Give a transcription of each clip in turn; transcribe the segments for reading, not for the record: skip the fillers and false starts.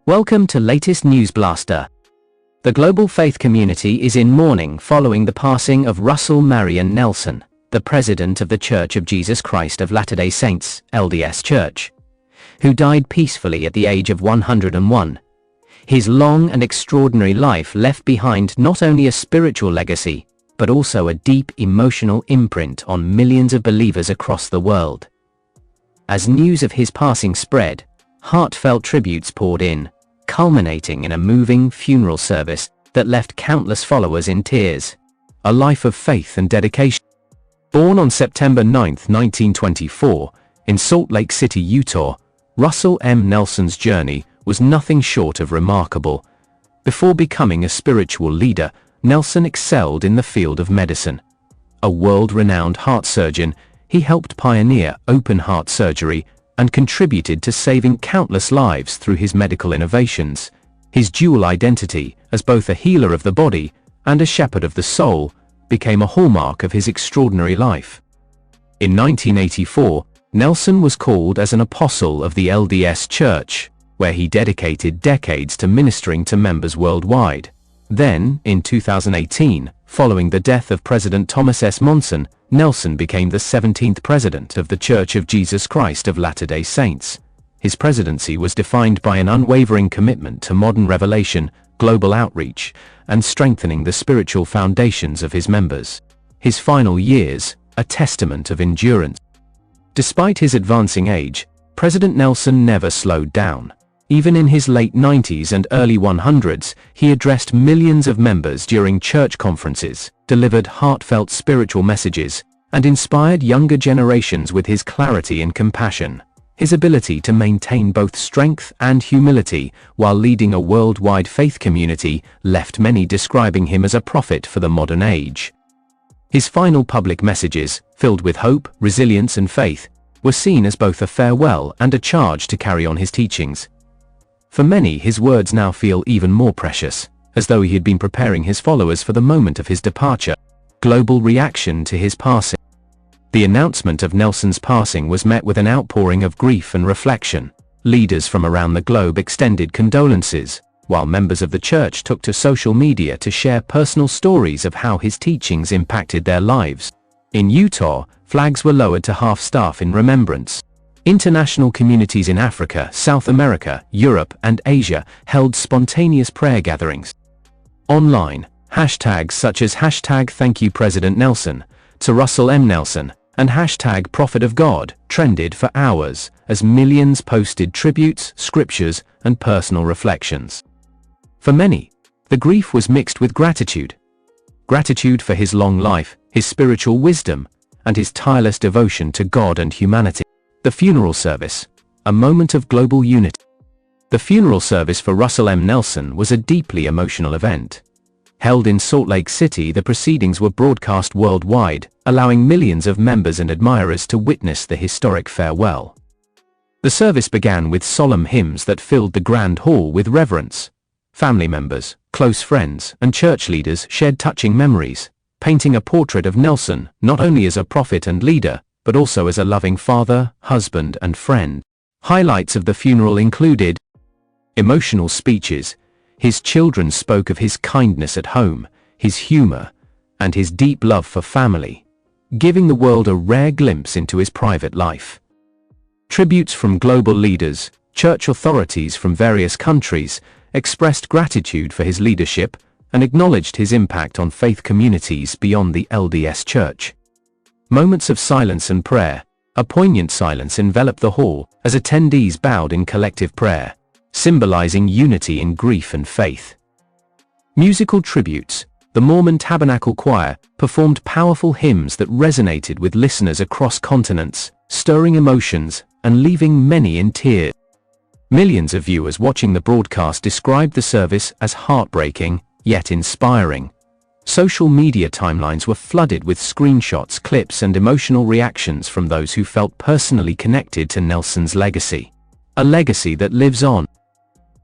Welcome to latest News Blaster. The global faith community is in mourning following the passing of Russell Marion Nelson, the president of the Church of Jesus Christ of Latter-day Saints, LDS Church, who died peacefully at the age of 101. His long and extraordinary life left behind not only a spiritual legacy, but also a deep emotional imprint on millions of believers across the world. As news of his passing spread, heartfelt tributes poured in, culminating in a moving funeral service that left countless followers in tears. A life of faith and dedication. Born on September 9, 1924, in Salt Lake City, Utah, Russell M. Nelson's journey was nothing short of remarkable. Before becoming a spiritual leader, Nelson excelled in the field of medicine. A world-renowned heart surgeon, he helped pioneer open-heart surgery and contributed to saving countless lives through his medical innovations. His dual identity, as both a healer of the body and a shepherd of the soul, became a hallmark of his extraordinary life. In 1984, Nelson was called as an apostle of the LDS Church, where he dedicated decades to ministering to members worldwide. Then, in 2018, following the death of President Thomas S. Monson, Nelson became the 17th president of the Church of Jesus Christ of Latter-day Saints. His presidency was defined by an unwavering commitment to modern revelation, global outreach, and strengthening the spiritual foundations of his members. His final years, a testament of endurance. Despite his advancing age, President Nelson never slowed down. Even in his late 90s and early 100s, he addressed millions of members during church conferences, delivered heartfelt spiritual messages, and inspired younger generations with his clarity and compassion. His ability to maintain both strength and humility while leading a worldwide faith community left many describing him as a prophet for the modern age. His final public messages, filled with hope, resilience, and faith, were seen as both a farewell and a charge to carry on his teachings. For many, his words now feel even more precious, as though he had been preparing his followers for the moment of his departure. Global reaction to his passing. The announcement of Nelson's passing was met with an outpouring of grief and reflection. Leaders from around the globe extended condolences, while members of the church took to social media to share personal stories of how his teachings impacted their lives. In Utah, flags were lowered to half-staff in remembrance. International communities in Africa, South America, Europe, and Asia held spontaneous prayer gatherings. Online, hashtags such as #ThankYouPresidentNelson, to Russell M. Nelson, and #Prophet of God trended for hours as millions posted tributes, scriptures, and personal reflections. For many, the grief was mixed with gratitude. Gratitude for his long life, his spiritual wisdom, and his tireless devotion to God and humanity. The funeral service, a moment of global unity. The funeral service for Russell M. Nelson was a deeply emotional event. Held in Salt Lake City, the proceedings were broadcast worldwide, allowing millions of members and admirers to witness the historic farewell. The service began with solemn hymns that filled the grand hall with reverence. Family members, close friends, and church leaders shared touching memories, painting a portrait of Nelson not only as a prophet and leader, but also as a loving father, husband, and friend. Highlights of the funeral included emotional speeches. His children spoke of his kindness at home, his humor, and his deep love for family, giving the world a rare glimpse into his private life. Tributes from global leaders, church authorities from various countries expressed gratitude for his leadership and acknowledged his impact on faith communities beyond the LDS Church. Moments of silence and prayer. A poignant silence enveloped the hall as attendees bowed in collective prayer, symbolizing unity in grief and faith. Musical tributes. The Mormon Tabernacle Choir performed powerful hymns that resonated with listeners across continents, stirring emotions and leaving many in tears. Millions of viewers watching the broadcast described the service as heartbreaking, yet inspiring. Social media timelines were flooded with screenshots, clips, and emotional reactions from those who felt personally connected to Nelson's legacy. A legacy that lives on.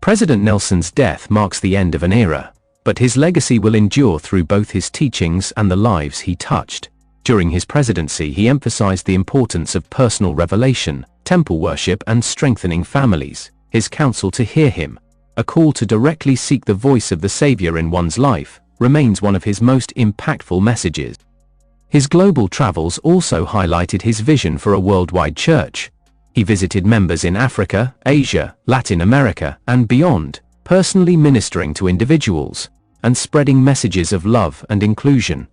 President Nelson's death marks the end of an era, but his legacy will endure through both his teachings and the lives he touched. During his presidency, he emphasized the importance of personal revelation, temple worship, and strengthening families. His counsel to hear him, a call to directly seek the voice of the Savior in one's life, remains one of his most impactful messages. His global travels also highlighted his vision for a worldwide church. He visited members in Africa, Asia, Latin America, and beyond, personally ministering to individuals and spreading messages of love and inclusion.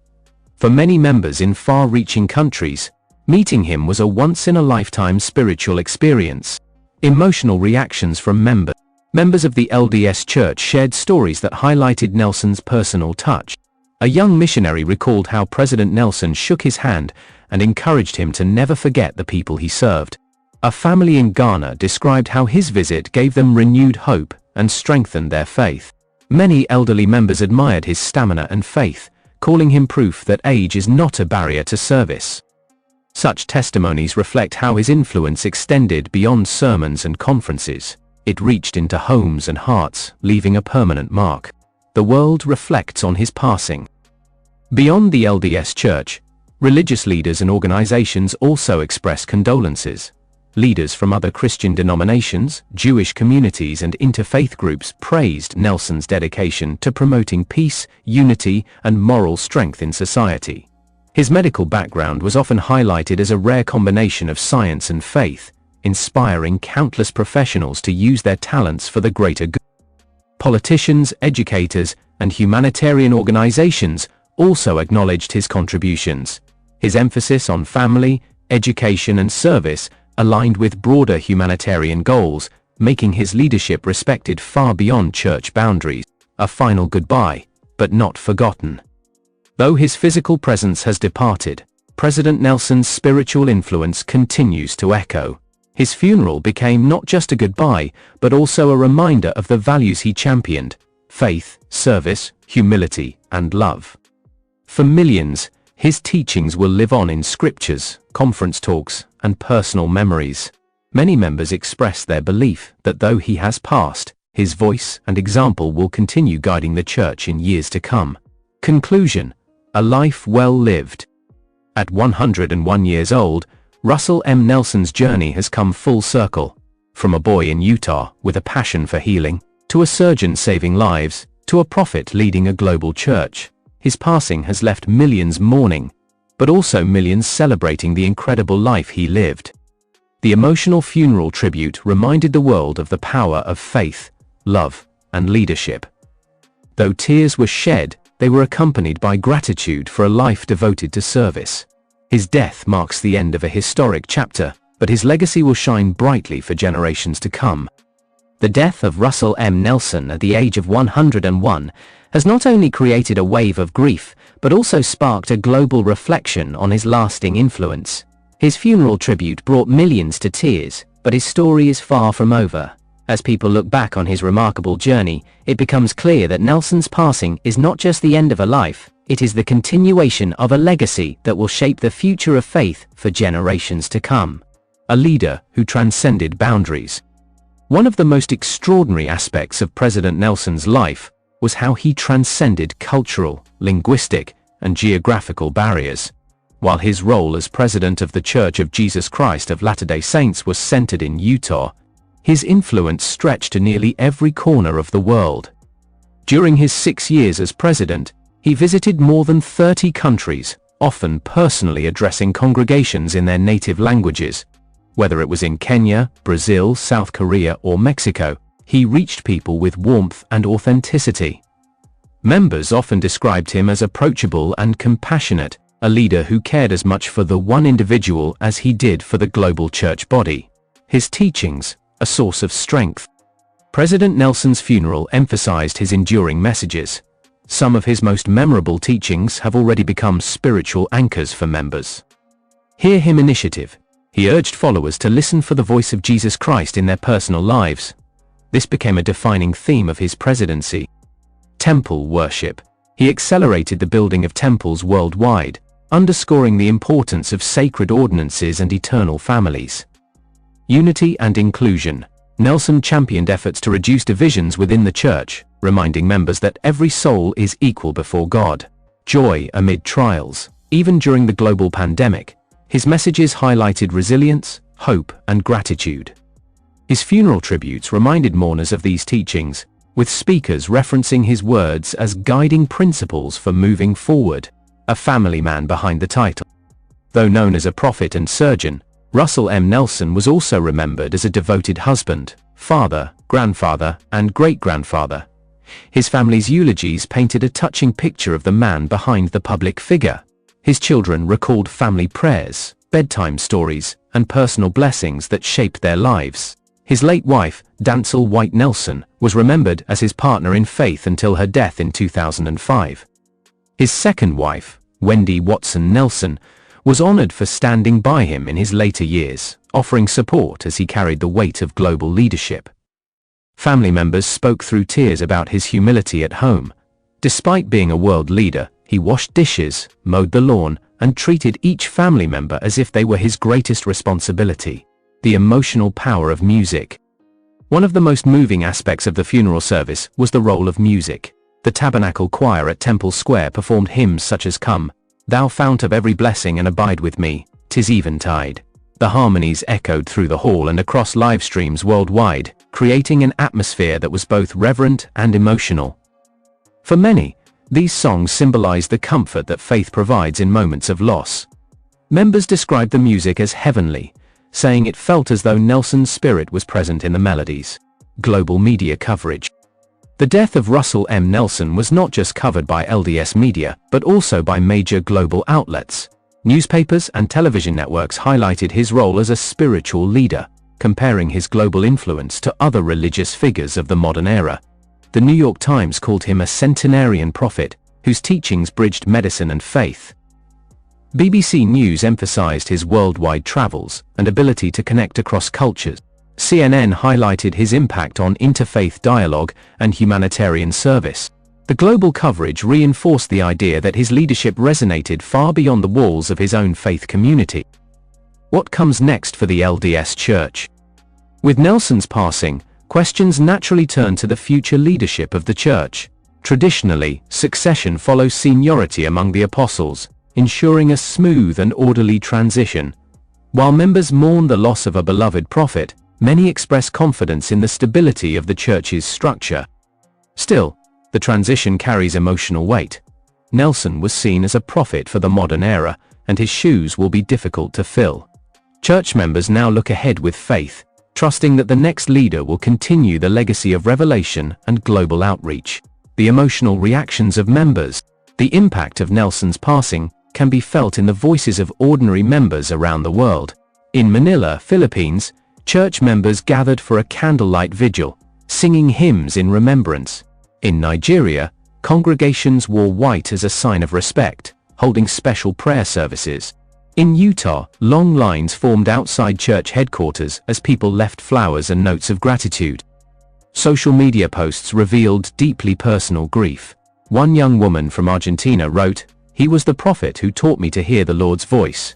For many members in far-reaching countries, meeting him was a once-in-a-lifetime spiritual experience. Emotional reactions from members of the LDS Church shared stories that highlighted Nelson's personal touch. A young missionary recalled how President Nelson shook his hand and encouraged him to never forget the people he served. A family in Ghana described how his visit gave them renewed hope and strengthened their faith. Many elderly members admired his stamina and faith, calling him proof that age is not a barrier to service. Such testimonies reflect how his influence extended beyond sermons and conferences. It reached into homes and hearts, leaving a permanent mark. The world reflects on his passing. Beyond the LDS Church, religious leaders and organizations also express condolences. Leaders from other Christian denominations, Jewish communities, and interfaith groups praised Nelson's dedication to promoting peace, unity, and moral strength in society. His medical background was often highlighted as a rare combination of science and faith, inspiring countless professionals to use their talents for the greater good. Politicians, educators, and humanitarian organizations also acknowledged his contributions. His emphasis on family, education, and service aligned with broader humanitarian goals, making his leadership respected far beyond church boundaries. A final goodbye, but not forgotten. Though his physical presence has departed, President Nelson's spiritual influence continues to echo. His funeral became not just a goodbye, but also a reminder of the values he championed: faith, service, humility, and love. For millions, his teachings will live on in scriptures, conference talks, and personal memories. Many members express their belief that though he has passed, his voice and example will continue guiding the church in years to come. Conclusion: a life well lived. At 101 years old, Russell M. Nelson's journey has come full circle. From a boy in Utah with a passion for healing, to a surgeon saving lives, to a prophet leading a global church, his passing has left millions mourning, but also millions celebrating the incredible life he lived. The emotional funeral tribute reminded the world of the power of faith, love, and leadership. Though tears were shed, they were accompanied by gratitude for a life devoted to service. His death marks the end of a historic chapter, but his legacy will shine brightly for generations to come. The death of Russell M. Nelson at the age of 101 has not only created a wave of grief, but also sparked a global reflection on his lasting influence. His funeral tribute brought millions to tears, but his story is far from over. As people look back on his remarkable journey, it becomes clear that Nelson's passing is not just the end of a life, it is the continuation of a legacy that will shape the future of faith for generations to come. A leader who transcended boundaries. One of the most extraordinary aspects of President Nelson's life was how he transcended cultural, linguistic, and geographical barriers. While his role as president of the Church of Jesus Christ of Latter-day Saints was centered in Utah, his influence stretched to nearly every corner of the world. During his 6 years as president, he visited more than 30 countries, often personally addressing congregations in their native languages. Whether it was in Kenya, Brazil, South Korea, or Mexico, he reached people with warmth and authenticity. Members often described him as approachable and compassionate, a leader who cared as much for the one individual as he did for the global church body. His teachings, a source of strength. President Nelson's funeral emphasized his enduring messages. Some of his most memorable teachings have already become spiritual anchors for members. Hear Him Initiative. He urged followers to listen for the voice of Jesus Christ in their personal lives. This became a defining theme of his presidency. Temple worship. He accelerated the building of temples worldwide, underscoring the importance of sacred ordinances and eternal families. Unity and inclusion. Nelson championed efforts to reduce divisions within the church, reminding members that every soul is equal before God. Joy amid trials. Even during the global pandemic, his messages highlighted resilience, hope, and gratitude. His funeral tributes reminded mourners of these teachings, with speakers referencing his words as guiding principles for moving forward. A family man behind the title. Though known as a prophet and surgeon, Russell M. Nelson was also remembered as a devoted husband, father, grandfather, and great-grandfather. His family's eulogies painted a touching picture of the man behind the public figure. His children recalled family prayers, bedtime stories, and personal blessings that shaped their lives. His late wife, Dancel White Nelson, was remembered as his partner in faith until her death in 2005. His second wife, Wendy Watson Nelson, was honored for standing by him in his later years, offering support as he carried the weight of global leadership. Family members spoke through tears about his humility at home. Despite being a world leader, he washed dishes, mowed the lawn, and treated each family member as if they were his greatest responsibility. The emotional power of music. One of the most moving aspects of the funeral service was the role of music. The Tabernacle Choir at Temple Square performed hymns such as Come, Thou Fount of Every Blessing and Abide With Me, 'Tis Eventide. The harmonies echoed through the hall and across live streams worldwide, creating an atmosphere that was both reverent and emotional. For many, these songs symbolize the comfort that faith provides in moments of loss. Members described the music as heavenly, saying it felt as though Nelson's spirit was present in the melodies. Global media coverage. The death of Russell M. Nelson was not just covered by LDS media, but also by major global outlets. Newspapers and television networks highlighted his role as a spiritual leader, comparing his global influence to other religious figures of the modern era. The New York Times called him a centenarian prophet, whose teachings bridged medicine and faith. BBC News emphasized his worldwide travels and ability to connect across cultures. CNN highlighted his impact on interfaith dialogue and humanitarian service. The global coverage reinforced the idea that his leadership resonated far beyond the walls of his own faith community. What comes next for the LDS Church? With Nelson's passing, questions naturally turn to the future leadership of the Church. Traditionally, succession follows seniority among the apostles, ensuring a smooth and orderly transition. While members mourn the loss of a beloved prophet, many express confidence in the stability of the Church's structure. Still, the transition carries emotional weight. Nelson was seen as a prophet for the modern era, and his shoes will be difficult to fill. Church members now look ahead with faith, trusting that the next leader will continue the legacy of revelation and global outreach. The emotional reactions of members. The impact of Nelson's passing can be felt in the voices of ordinary members around the world. In Manila, Philippines, church members gathered for a candlelight vigil, singing hymns in remembrance. In Nigeria, congregations wore white as a sign of respect, holding special prayer services. In Utah, long lines formed outside church headquarters as people left flowers and notes of gratitude. Social media posts revealed deeply personal grief. One young woman from Argentina wrote, "He was the prophet who taught me to hear the Lord's voice.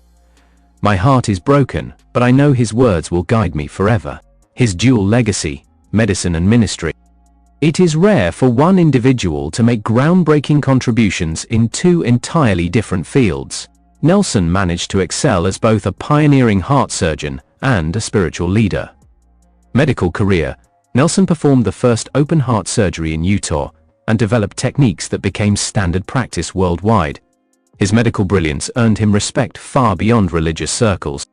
My heart is broken, but I know his words will guide me forever." His dual legacy, medicine and ministry. It is rare for one individual to make groundbreaking contributions in two entirely different fields. Nelson managed to excel as both a pioneering heart surgeon and a spiritual leader. Medical career. Nelson performed the first open heart surgery in Utah and developed techniques that became standard practice worldwide. His medical brilliance earned him respect far beyond religious circles.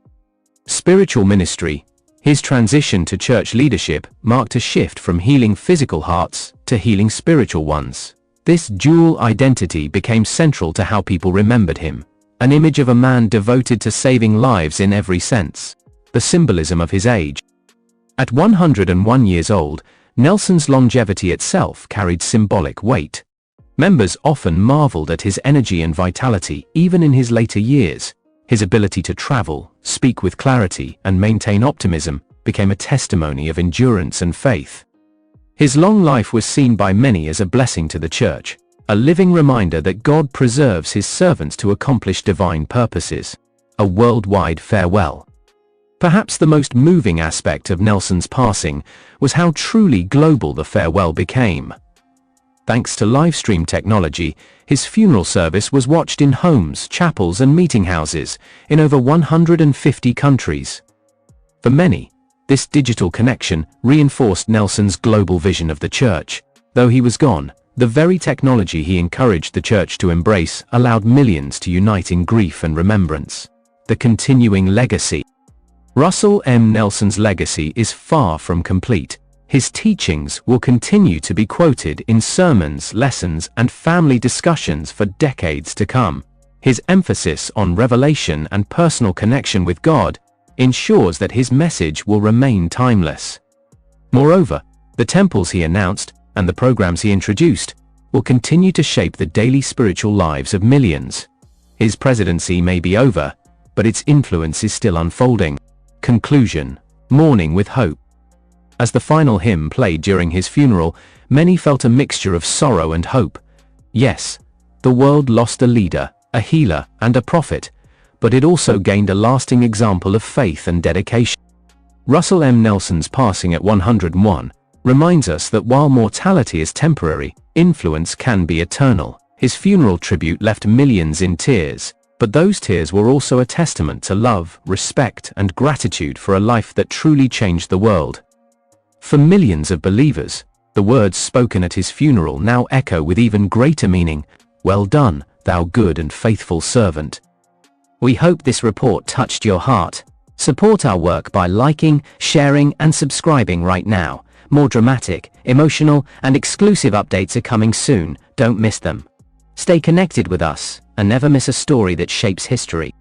Spiritual ministry. His transition to church leadership marked a shift from healing physical hearts to healing spiritual ones. This dual identity became central to how people remembered him, an image of a man devoted to saving lives in every sense. The symbolism of his age. At 101 years old, Nelson's longevity itself carried symbolic weight. Members often marveled at his energy and vitality even in his later years. His ability to travel, speak with clarity, and maintain optimism became a testimony of endurance and faith. His long life was seen by many as a blessing to the Church, a living reminder that God preserves his servants to accomplish divine purposes. A worldwide farewell. Perhaps the most moving aspect of Nelson's passing was how truly global the farewell became. Thanks to live-stream technology, his funeral service was watched in homes, chapels, and meeting houses in over 150 countries. For many, this digital connection reinforced Nelson's global vision of the Church. Though he was gone, the very technology he encouraged the church to embrace allowed millions to unite in grief and remembrance. The continuing legacy. Russell M. Nelson's legacy is far from complete. His teachings will continue to be quoted in sermons, lessons, and family discussions for decades to come. His emphasis on revelation and personal connection with God ensures that his message will remain timeless. Moreover, the temples he announced and the programs he introduced will continue to shape the daily spiritual lives of millions. His presidency may be over, but its influence is still unfolding. Conclusion: Mourning with Hope. As the final hymn played during his funeral, many felt a mixture of sorrow and hope. Yes, the world lost a leader, a healer, and a prophet, but it also gained a lasting example of faith and dedication. Russell M. Nelson's passing at 101 reminds us that while mortality is temporary, influence can be eternal. His funeral tribute left millions in tears, but those tears were also a testament to love, respect, and gratitude for a life that truly changed the world. For millions of believers, the words spoken at his funeral now echo with even greater meaning: "Well done, thou good and faithful servant." We hope this report touched your heart. Support our work by liking, sharing, and subscribing right now. More dramatic, emotional, and exclusive updates are coming soon. Don't miss them. Stay connected with us, and never miss a story that shapes history.